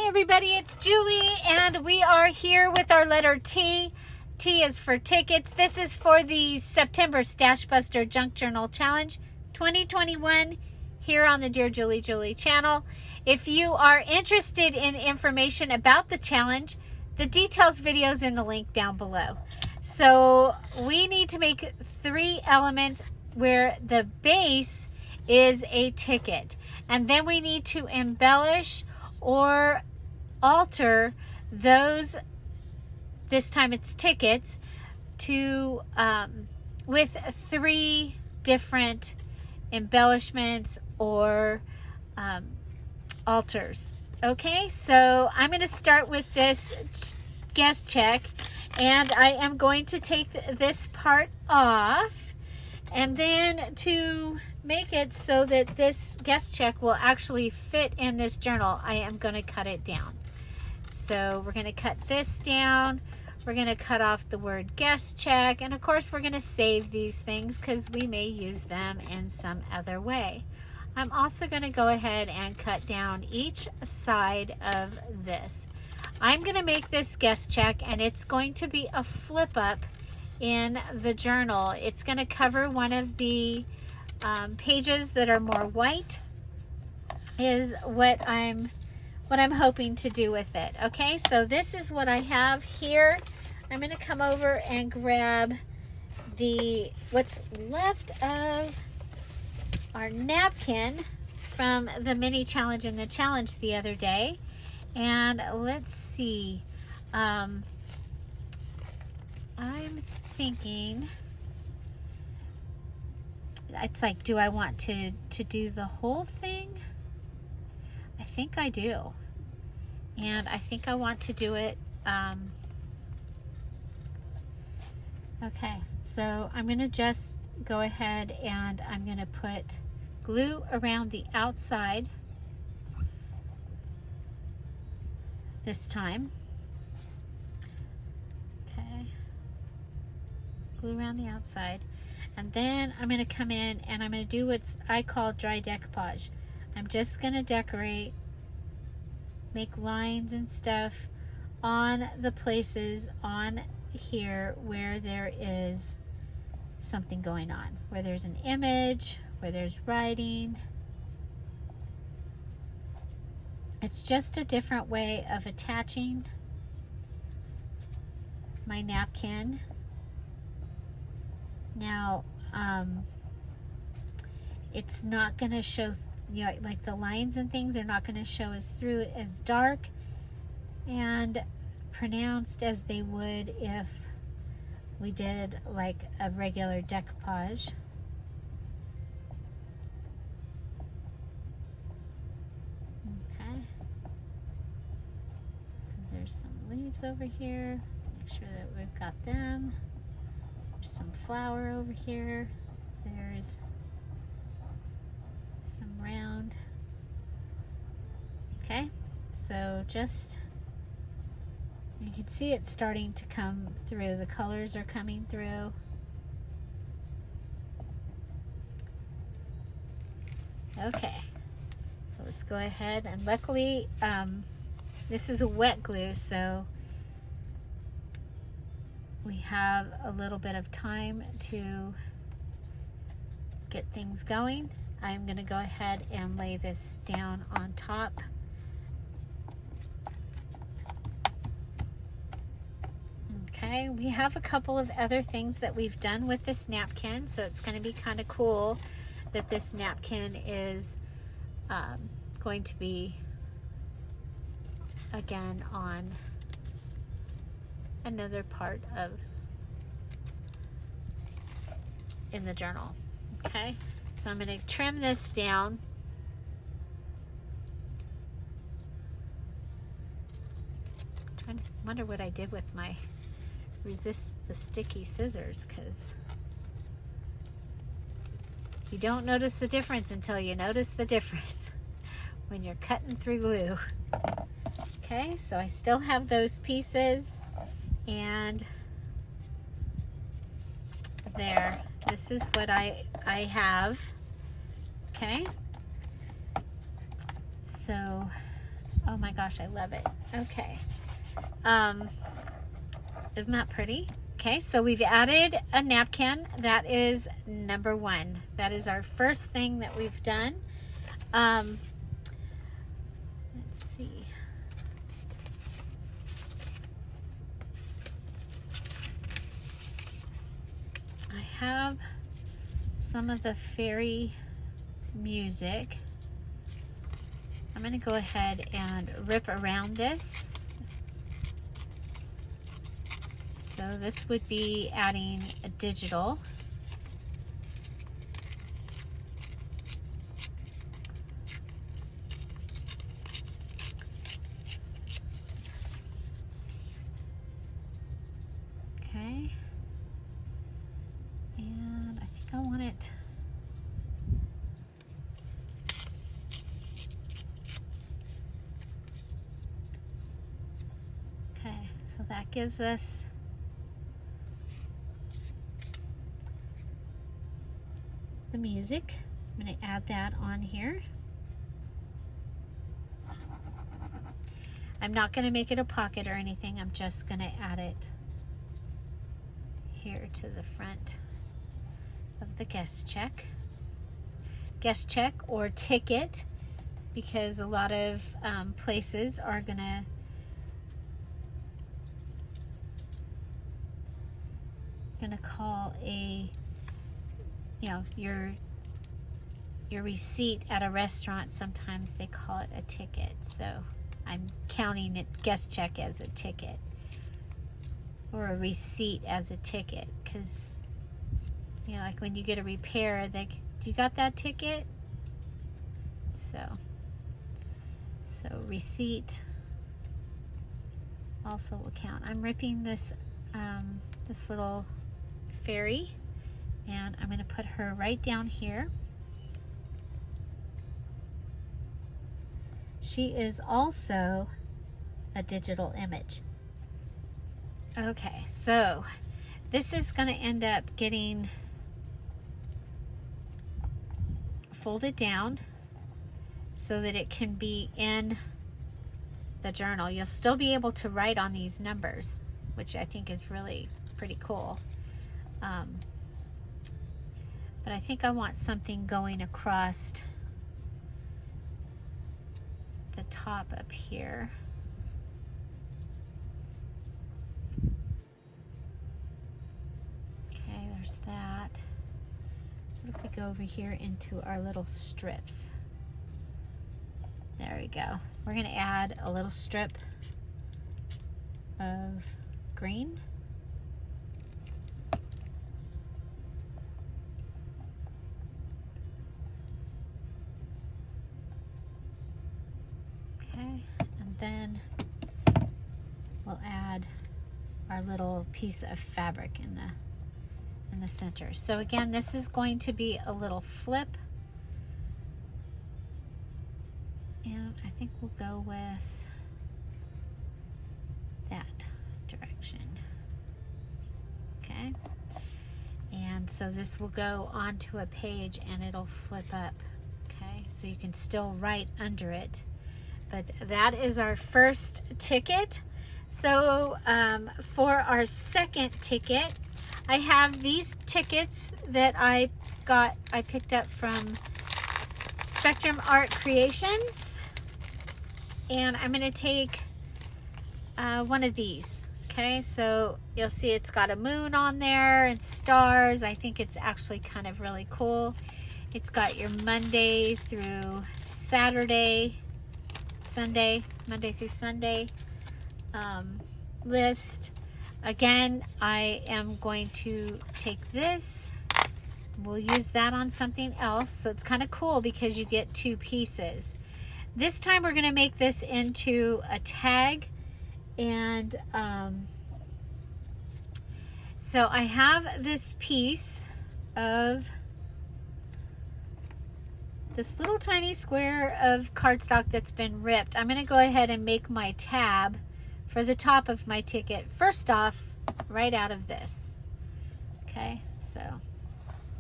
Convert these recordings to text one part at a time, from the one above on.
everybody, it's Julie, and we are here with our letter T. T is for tickets. This is for the September Stash Buster Junk Journal Challenge 2021 here on the Dear Julie Julie channel. If you are interested in information about the challenge, the details video is in the link down below. So we need to make 3 elements where the base is a ticket, and then we need to embellish or alter those, this time it's tickets, to with 3 different embellishments or alters. Okay, so I'm going to start with this guest check, and I am going to take this part off, and then to make it so that this guest check will actually fit in this journal, I am going to cut it down. So we're going to cut this down. We're going to cut off the word guest check, and of course we're going to save these things because we may use them in some other way. I'm also going to go ahead and cut down each side of this. I'm going to make this guest check, and it's going to be a flip up in the journal. It's going to cover one of the pages that are more white, is what I'm hoping to do with it. Okay, so this is what I have here. I'm going to come over and grab what's left of our napkin from the mini challenge and the challenge the other day, and let's see. I'm thinking, it's like, do I want to do the whole thing? I think I do. And I think I want to do it. Okay, so I'm going to just go ahead and I'm going to put glue around the outside this time. Okay, glue around the outside. And then I'm going to come in and I'm going to do what I call dry decoupage. I'm just going to decorate, make lines and stuff on the places on here where there is something going on, where there's an image, where there's writing. It's just a different way of attaching my napkin. Now, it's not going to show, you know, like the lines and things are not going to show as through as dark and pronounced as they would if we did like a regular decoupage. Okay. So there's some leaves over here. Let's make sure that we've got them. There's some flower over here. There's some round. Okay, so just, you can see it's starting to come through. The colors are coming through. Okay, so let's go ahead, and luckily this is a wet glue, so we have a little bit of time to get things going. I'm going to go ahead and lay this down on top. Okay, we have a couple of other things that we've done with this napkin, so it's going to be kind of cool that this napkin is going to be again on another part of in the journal. Okay, so I'm going to trim this down. I'm trying to wonder what I did with my resist the sticky scissors, because you don't notice the difference until you notice the difference when you're cutting through glue. Okay, so I still have those pieces, and there, this is what I have. Okay, so Oh my gosh, I love it. Okay. Isn't that pretty? Okay, so we've added a napkin. That is number 1. That is our first thing that we've done. Let's see. I have some of the fairy music. I'm going to go ahead and rip around this. So this would be adding a digital. Okay. And I think I want it. Okay, so that gives us the music. I'm going to add that on here. I'm not going to make it a pocket or anything. I'm just going to add it here to the front of the guest check. Guest check or ticket, because a lot of places are gonna call a, you know, your receipt at a restaurant, sometimes they call it a ticket. So I'm counting it, guest check, as a ticket, or a receipt as a ticket, because, you know, like when you get a repair, they, you got that ticket? So receipt also will count. I'm ripping this this little fairy, and I'm going to put her right down here. She is also a digital image. Okay, so this is going to end up getting folded down so that it can be in the journal. You'll still be able to write on these numbers, which I think is really pretty cool. But I think I want something going across the top up here. Okay, there's that. What if we go over here into our little strips? There we go. We're going to add a little strip of green. Okay, and then we'll add our little piece of fabric in the center. So again, this is going to be a little flip. And I think we'll go with that direction. Okay. And so this will go onto a page and it'll flip up. Okay. So you can still write under it. But that is our first ticket. So for our second ticket, I have these tickets that I picked up from Spectrum Art Creations, and I'm going to take one of these. Okay, so you'll see it's got a moon on there and stars. I think it's actually kind of really cool. It's got your Monday through Saturday, Sunday, Monday through Sunday list. Again, I am going to take this. We'll use that on something else. So it's kind of cool because you get 2 pieces. This time we're going to make this into a tag. And so I have this piece of this little tiny square of cardstock that's been ripped. I'm going to go ahead and make my tab for the top of my ticket. First off, right out of this. Okay, so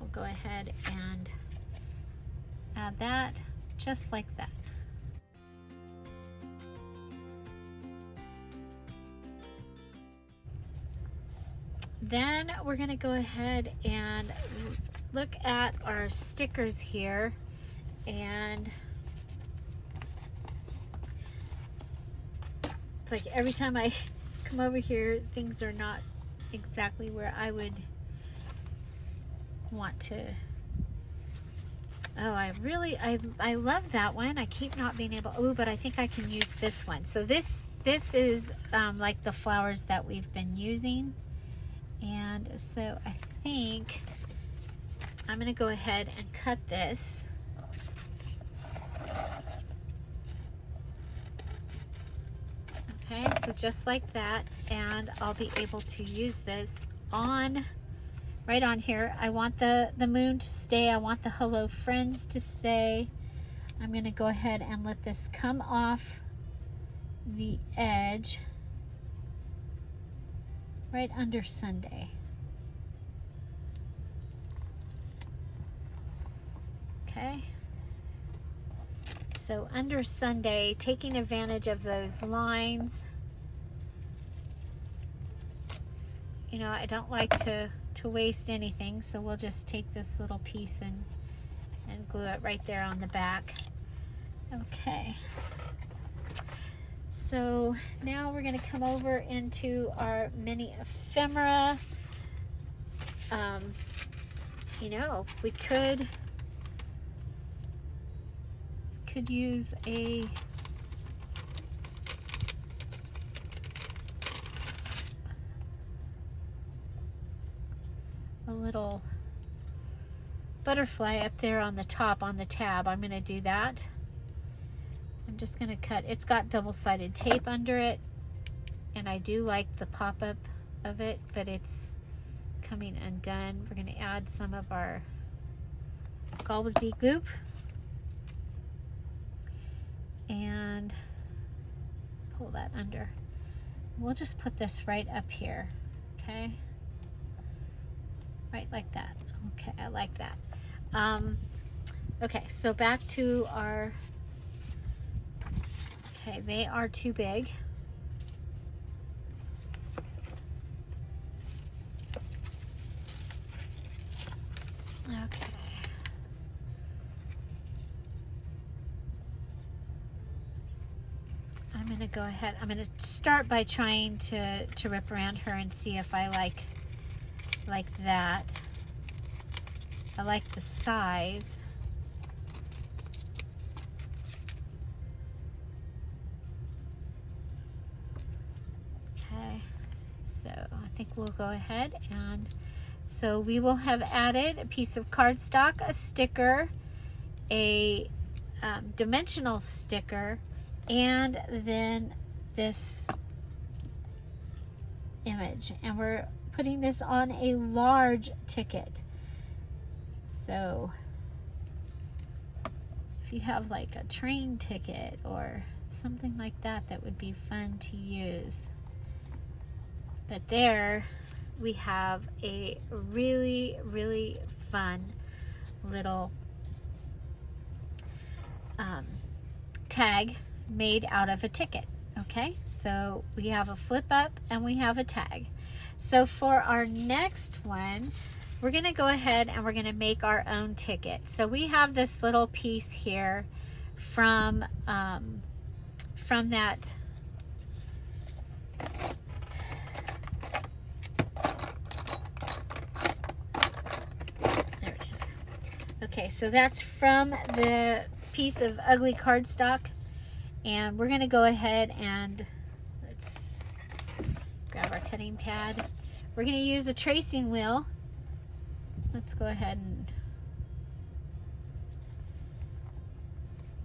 we'll go ahead and add that just like that. then we're going to go ahead and look at our stickers here, and it's like every time I come over here, things are not exactly where I would want to. Oh, I love that one. I keep not being able, oh, but I think I can use this one. So this is like the flowers that we've been using. And so I think I'm gonna go ahead and cut this. Okay, so just like that, and I'll be able to use this on right on here. I want the moon to stay. I want the hello friends to stay. I'm gonna go ahead and let this come off the edge right under Sunday. Okay. So under Sunday, taking advantage of those lines. You know, I don't like to waste anything, so we'll just take this little piece and glue it right there on the back. Okay. So now we're going to come over into our mini ephemera. You know, we could use a little butterfly up there on the top on the tab. I'm going to do that. I'm just going to cut. It's got double-sided tape under it, and I do like the pop-up of it, but it's coming undone. We're going to add some of our gobbledygook and pull that under. We'll just put this right up here, okay? Right like that. Okay, I like that. Okay, so back to our, okay, they are too big. Okay. I'm going to go ahead, I'm going to start by trying to wrap around her and see if I like that. I like the size. Okay, so I think we'll go ahead, and so we will have added a piece of cardstock, a sticker, a dimensional sticker, and then this image, and we're putting this on a large ticket. So if you have like a train ticket or something like that, that would be fun to use. But there we have a really, really fun little tag made out of a ticket. Okay, so we have a flip up and we have a tag. So for our next one, we're going to go ahead and we're going to make our own ticket. So we have this little piece here from that there it is. Okay, so that's from the piece of ugly cardstock, and we're going to go ahead and let's grab our cutting pad. We're going to use a tracing wheel. Let's go ahead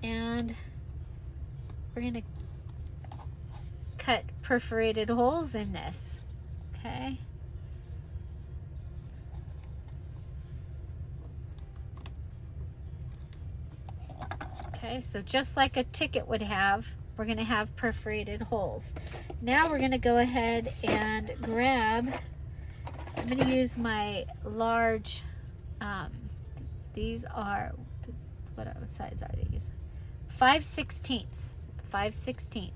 and we're going to cut perforated holes in this. Okay. Okay, so just like a ticket would have, we're going to have perforated holes. Now we're going to go ahead and grab, I'm going to use my large, these are, what size are these? 5/16. 5/16.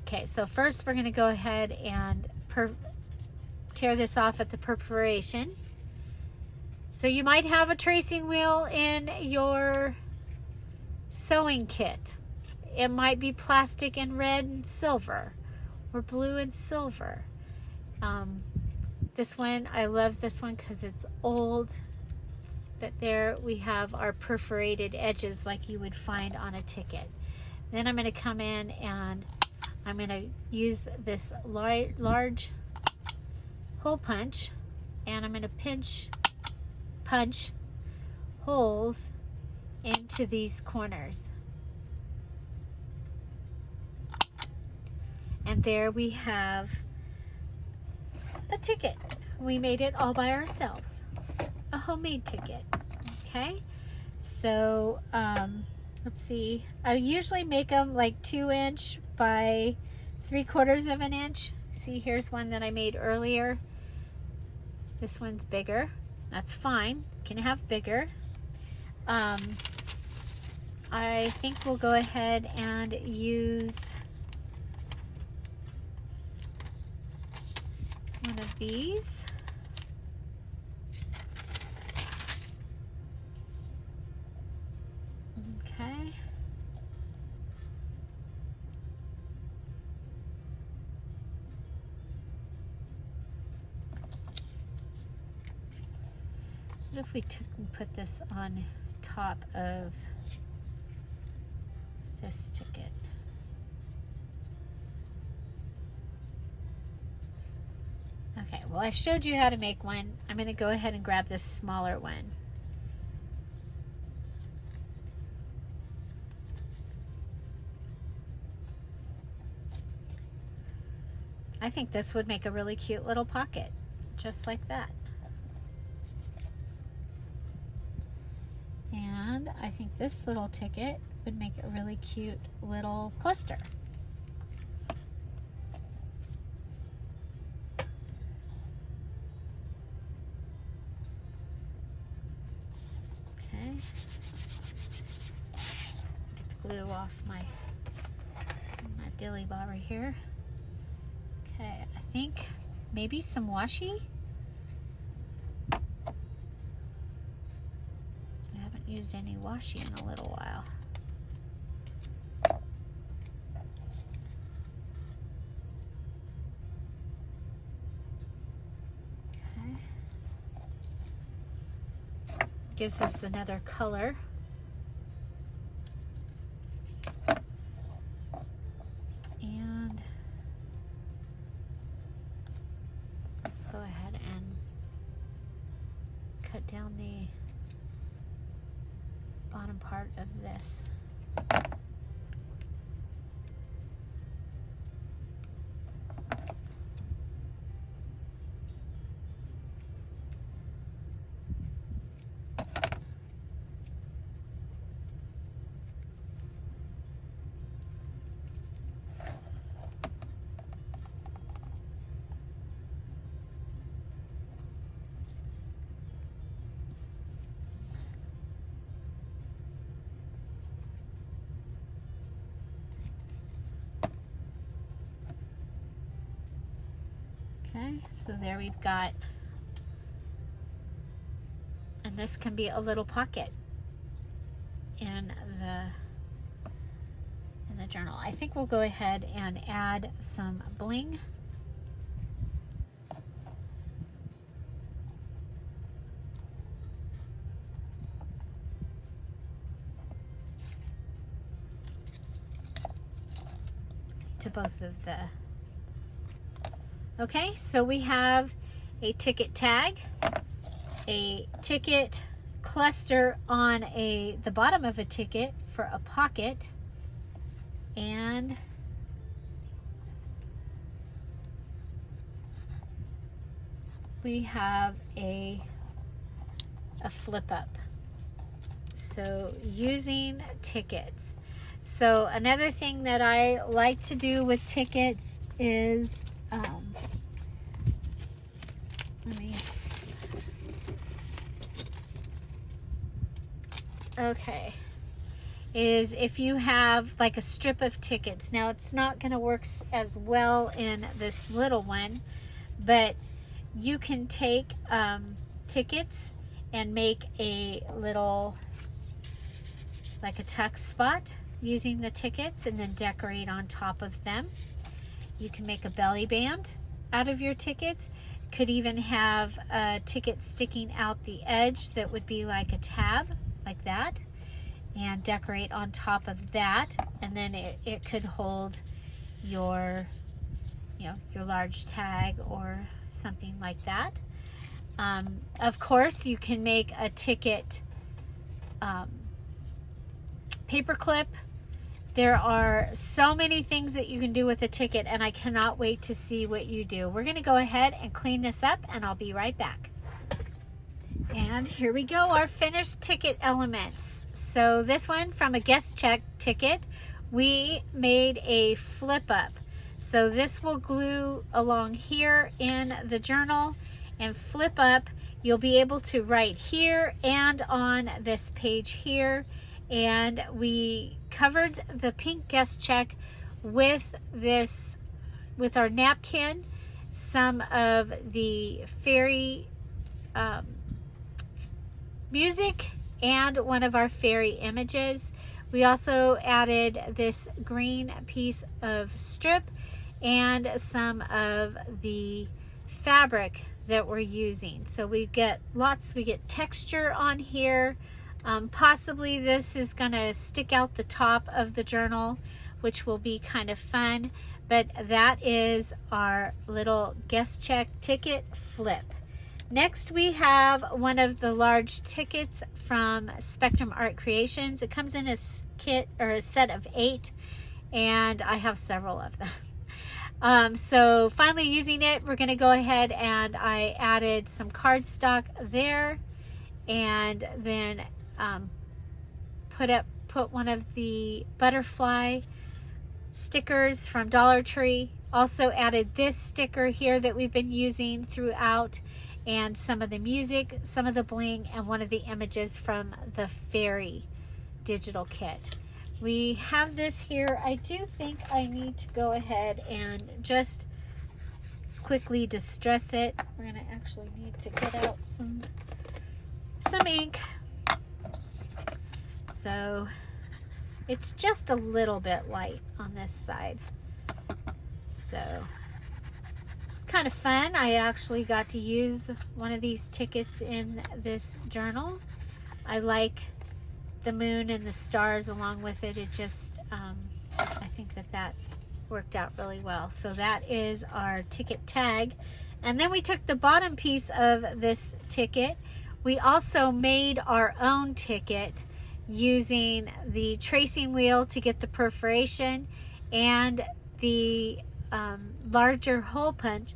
Okay, so first we're going to go ahead and tear this off at the perforation. So you might have a tracing wheel in your sewing kit. It might be plastic and red and silver, or blue and silver. This one, I love this one because it's old, but there we have our perforated edges like you would find on a ticket. Then I'm going to come in and I'm going to use this large hole punch, and I'm going to punch holes into these corners. And there we have a ticket. We made it all by ourselves. A homemade ticket. Okay, so let's see. I usually make them like 2 inch by 3/4 of an inch. See, here's one that I made earlier. This one's bigger. That's fine. You can have bigger. I think we'll go ahead and use one of these. Okay. What if we took and put this on top of this ticket? Okay, well, I showed you how to make one. I'm going to go ahead and grab this smaller one. I think this would make a really cute little pocket, just like that. And I think this little ticket would make a really cute little cluster. Okay. Get the glue off my dilly bobber here. Okay, I think maybe some washi. I haven't used any washi in a little while. Okay. Gives us another color. And let's go ahead and cut down the bottom part of this. Okay, so there we've got, and this can be a little pocket in the journal. I think we'll go ahead and add some bling. To both of the. Okay, so we have a ticket tag, a ticket cluster on the bottom of a ticket for a pocket, and we have a flip up. So using tickets. So another thing that I like to do with tickets is is if you have like a strip of tickets. Now it's not going to work as well in this little one, but you can take tickets and make a little, like a tuck spot using the tickets, and then decorate on top of them. You can make a belly band out of your tickets. Could even have a ticket sticking out the edge that would be like a tab, like that, and decorate on top of that. And then it could hold your, your large tag or something like that. Of course, you can make a ticket paper clip. There are so many things that you can do with a ticket, and I cannot wait to see what you do. We're going to go ahead and clean this up, and I'll be right back. And here we go, our finished ticket elements. So this one, from a guest check ticket, we made a flip up. So this will glue along here in the journal and flip up. You'll be able to write here and on this page here. And we covered the pink guest check with this, with our napkin, some of the fairy music, and one of our fairy images. We also added this green piece of strip and some of the fabric that we're using. So we get texture on here. Possibly this is gonna stick out the top of the journal, which will be kind of fun, but that is our little guest check ticket flip. Next, we have one of the large tickets from Spectrum Art Creations. It comes in a kit, or a set of 8, and I have several of them. So finally using it, we're gonna go ahead and I added some cardstock there, and then put one of the butterfly stickers from Dollar Tree. Also added this sticker here that we've been using throughout, and some of the music, some of the bling, and one of the images from the fairy digital kit. We have this here. I do think I need to go ahead and just quickly distress it. We're gonna actually need to get out some ink. So it's just a little bit light on this side. So it's kind of fun. I actually got to use one of these tickets in this journal. I like the moon and the stars along with it. It just, I think that worked out really well. So that is our ticket tag. And then we took the bottom piece of this ticket. We also made our own ticket using the tracing wheel to get the perforation, and the larger hole punch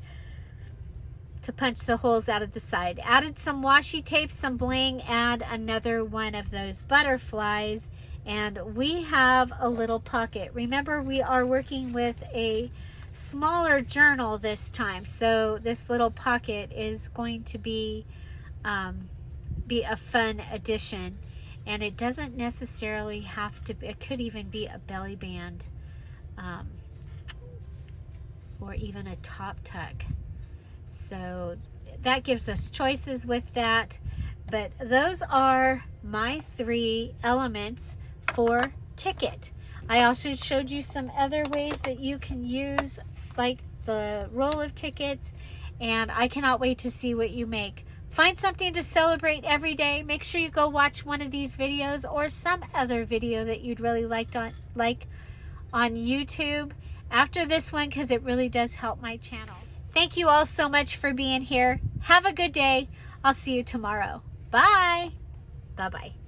to punch the holes out of the side. Added some washi tape, some bling, and another one of those butterflies, and we have a little pocket. Remember, we are working with a smaller journal this time, so this little pocket is going to be a fun addition. And it doesn't necessarily have to be, it could even be a belly band, or even a top tuck. So that gives us choices with that. But those are my 3 elements for ticket. I also showed you some other ways that you can use, like the roll of tickets, and I cannot wait to see what you make. Find something to celebrate every day. Make sure you go watch one of these videos or some other video that you'd really like on YouTube after this one, because it really does help my channel. Thank you all so much for being here. Have a good day. I'll see you tomorrow. Bye. Bye-bye.